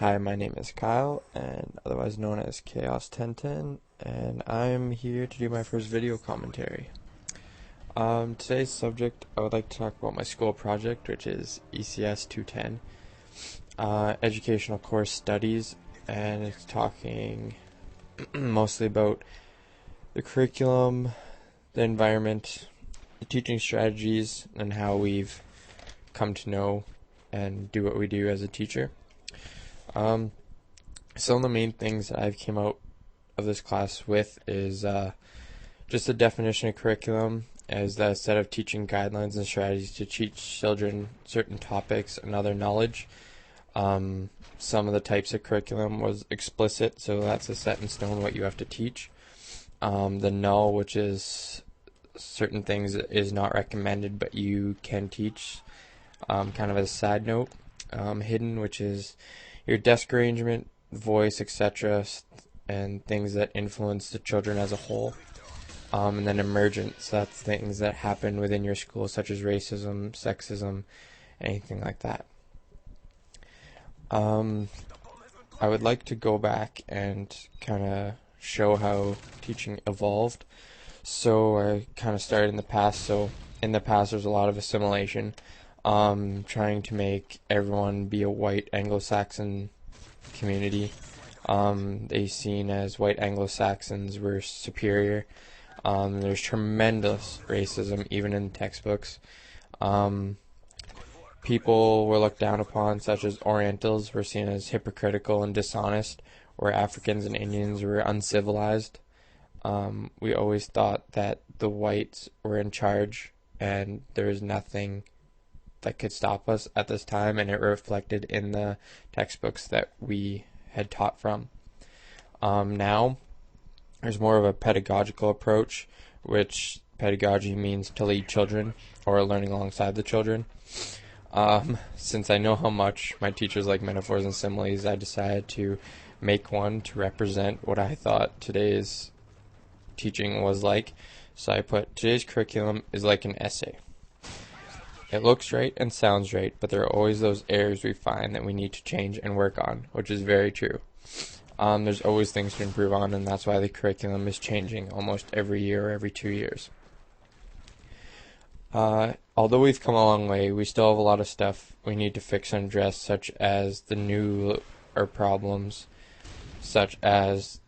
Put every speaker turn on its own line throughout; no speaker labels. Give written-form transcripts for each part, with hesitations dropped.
Hi, my name is Kyle, and otherwise known as Kaos 1010, and I'm here to do my first video commentary. Today's subject, I would like to talk about my school project, which is ECS 210, Educational Course Studies, and it's talking mostly about the curriculum, the environment, the teaching strategies, and how we've come to know and do what we do as a teacher. Some of the main things that I've came out of this class with is just a definition of curriculum as a set of teaching guidelines and strategies to teach children certain topics and other knowledge. Some of the types of curriculum was explicit, so that's a set in stone what you have to teach. The null, which is certain things that is not recommended but you can teach, kind of as a side note. Hidden, which is your desk arrangement, voice, etc., and things that influence the children as a whole. And then emergent, so that's things that happen within your school, such as racism, sexism, anything like that. I would like to go back and kind of show how teaching evolved. So I kind of started in the past. So in the past, there's a lot of assimilation. Trying to make everyone be a white Anglo-Saxon community. They seen as white Anglo-Saxons were superior. There's tremendous racism even in textbooks. People were looked down upon, such as Orientals were seen as hypocritical and dishonest, where Africans and Indians were uncivilized. We always thought that the whites were in charge and there was nothing that could stop us at this time, and it reflected in the textbooks that we had taught from. Now, there's more of a pedagogical approach, which pedagogy means to lead children, or learning alongside the children. Since I know how much my teachers like metaphors and similes, I decided to make one to represent what I thought today's teaching was like. So I put, today's curriculum is like an essay. It looks right and sounds right, but there are always those errors we find that we need to change and work on, which is very true. There's always things to improve on, and that's why the curriculum is changing almost every year or every 2 years. Although we've come a long way, we still have a lot of stuff we need to fix and address, such as the newer problems, such as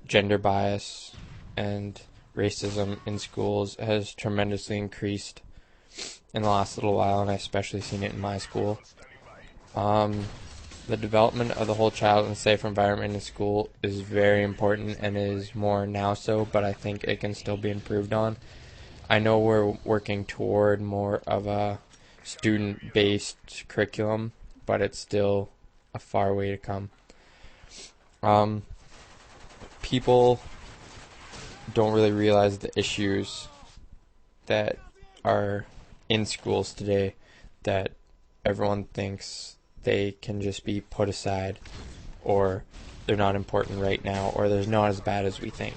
gender bias and racism in schools has tremendously increased in the last little while, and I've especially seen it in my school. The development of the whole child in a safe environment in school is very important and is more now so, but I think it can still be improved on. I know we're working toward more of a student-based curriculum, but it's still a far way to come. People don't really realize the issues that are in schools today, that everyone thinks they can just be put aside, or they're not important right now, or they're not as bad as we think.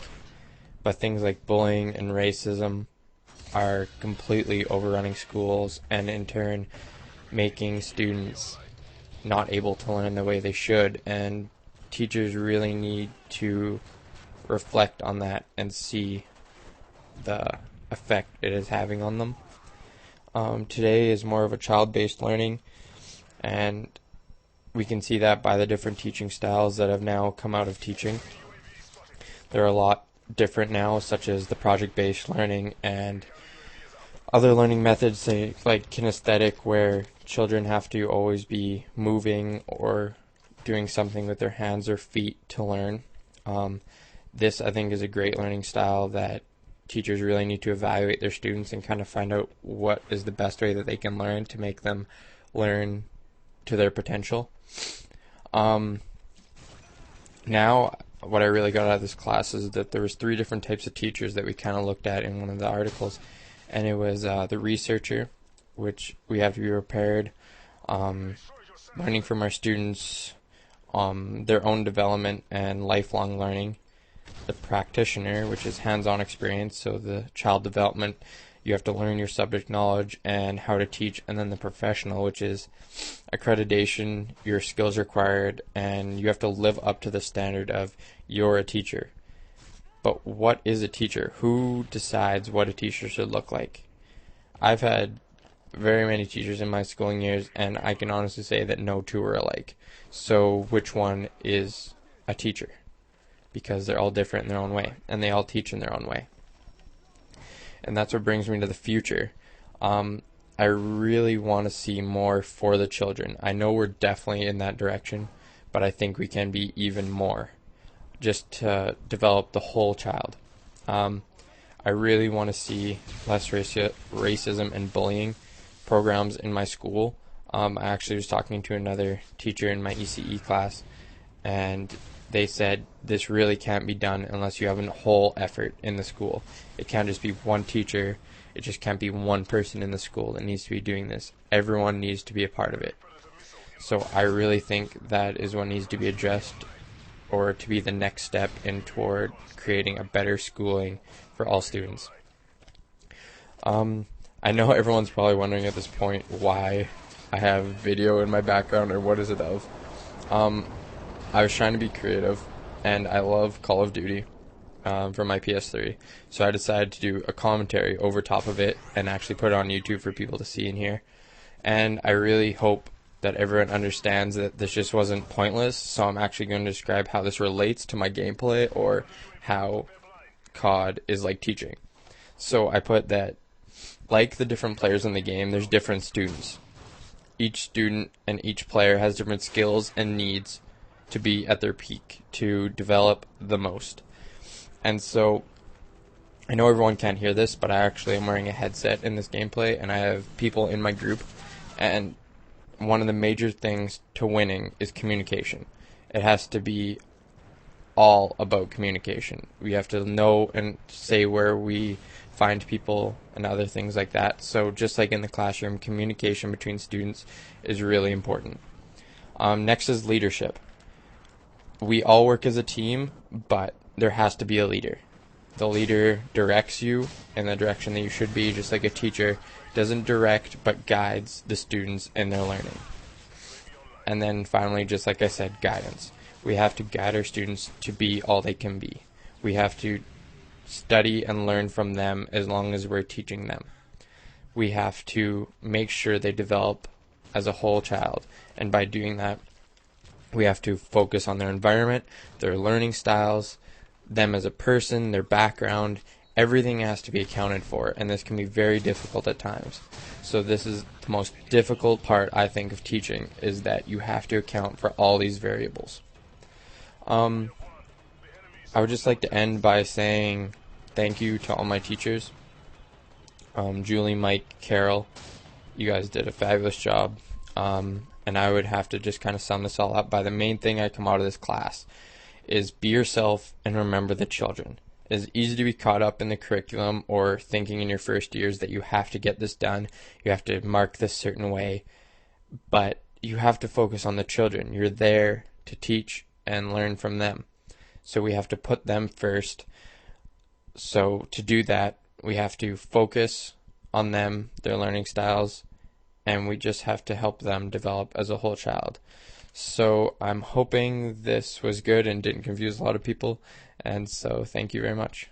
But things like bullying and racism are completely overrunning schools, and in turn making students not able to learn the way they should, and teachers really need to reflect on that and see the effect it is having on them. Today is more of a child-based learning, and we can see that by the different teaching styles that have now come out of teaching. There are a lot different now, such as the project-based learning and other learning methods, say like kinesthetic, where children have to always be moving or doing something with their hands or feet to learn. This, I think, is a great learning style that teachers really need to evaluate their students and kind of find out what is the best way that they can learn to make them learn to their potential. Now, what I really got out of this class is that there was 3 different types of teachers that we kind of looked at in one of the articles, and it was the researcher, which we have to be prepared, learning from our students, their own development and lifelong learning. The practitioner, which is hands-on experience, so the child development You have to learn your subject knowledge and how to teach, and then the professional, which is accreditation, your skills required, and you have to live up to the standard of you're a teacher. But what is a teacher? Who decides what a teacher should look like? I've had very many teachers in my schooling years, and I can honestly say that no two are alike. So which one is a teacher? Because they're all different in their own way, and they all teach in their own way. And that's what brings me to the future. I really want to see more for the children. I know we're definitely in that direction, but I think we can be even more, just to develop the whole child. I really want to see less racism and bullying programs in my school. I actually was talking to another teacher in my ECE class, and they said this really can't be done unless you have a whole effort in the school. It can't just be one teacher. It just can't be one person in the school that needs to be doing this. Everyone needs to be a part of it. So I really think that is what needs to be addressed, or to be the next step in toward creating a better schooling for all students. I know everyone's probably wondering at this point why I have video in my background, or what is it of. I was trying to be creative, and I love Call of Duty from my PS3, so I decided to do a commentary over top of it and actually put it on YouTube for people to see and hear. And I really hope that everyone understands that this just wasn't pointless, so I'm actually going to describe how this relates to my gameplay, or how COD is like teaching. So I put that, like the different players in the game, there's different students. Each student and each player has different skills and needs to be at their peak to develop the most. And so I know everyone can't hear this, but I actually am wearing a headset in this gameplay, and I have people in my group, and one of the major things to winning is communication. It has to be all about communication. We have to know and say where we find people and other things like that. So just like in the classroom, communication between students is really important. Next is leadership. We all work as a team, but there has to be a leader. The leader directs you in the direction that you should be, just like a teacher doesn't direct but guides the students in their learning. And then finally, just like I said, guidance. We have to guide our students to be all they can be. We have to study and learn from them as long as we're teaching them. We have to make sure they develop as a whole child. And by doing that, we have to focus on their environment, their learning styles, them as a person, their background. Everything has to be accounted for, and this can be very difficult at times. So this is the most difficult part, I think, of teaching, is that you have to account for all these variables. I would just like to end by saying thank you to all my teachers. Julie, Mike, Carol, you guys did a fabulous job. And I would have to just kind of sum this all up by the main thing I come out of this class is be yourself and remember the children. It's easy to be caught up in the curriculum or thinking in your first years that you have to get this done, you have to mark this certain way, but you have to focus on the children. You're there to teach and learn from them. So we have to put them first. So to do that, we have to focus on them, their learning styles, and we just have to help them develop as a whole child. So I'm hoping this was good and didn't confuse a lot of people, and so thank you very much.